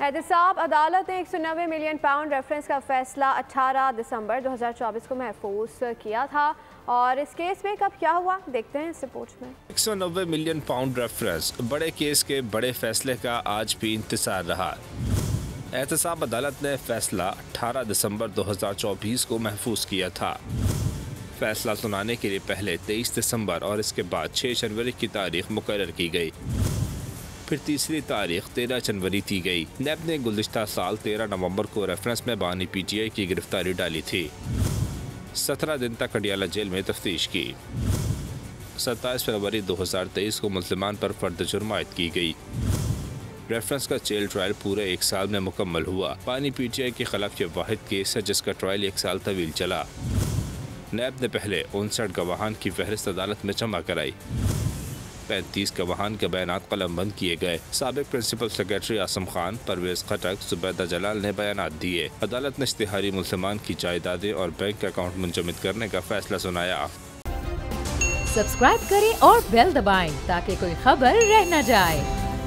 एहतसाब अदालत ने 190 मिलियन पाउंड रेफरेंस का फैसला 18 दिसंबर 2024 को महफूज किया था। और इस केस में कब क्या हुआ देखते हैं इस रिपोर्ट में। 190 मिलियन पाउंड रेफरेंस, बड़े केस के बड़े फैसले का आज भी इंतजार रहा। एहतसाब अदालत ने फैसला 18 दिसंबर 2024 को महफूज किया था। फैसला सुनाने के लिए पहले 23 दिसंबर और इसके बाद 6 जनवरी की तारीख मुकर्रर की गई। फिर तीसरी तारीख 13 जनवरी दी गई। नैब ने गुज़िश्ता साल 13 नवंबर को रेफरेंस में बानी PTI की गिरफ्तारी डाली थी। 17 दिन तक अडियाला जेल में तफ्तीश की। 27 फरवरी 2023 को मुल्ज़िमान पर फर्द जुर्म आयद की गई। रेफरेंस का जेल ट्रायल पूरे 1 साल में मुकम्मल हुआ। बानी PTI के खिलाफ ये वाहिद केस है जिसका ट्रायल 1 साल तवील चला। नैब ने पहले 59 गवाहान की फहरिस्त अदालत में जमा कराई। 35 गवाहान के बयानात कलमबंद किए गए। साबिक प्रिंसिपल सेक्रेटरी आसम खान, परवेज खटक, जुबैदा जलाल ने बयानात दिए। अदालत ने इश्तिहारी मुल्ज़िमान की जायदादें और बैंक अकाउंट मुंजमद करने का फैसला सुनाया। सब्सक्राइब करें और बेल दबाएं ताकि कोई खबर रह न जाए।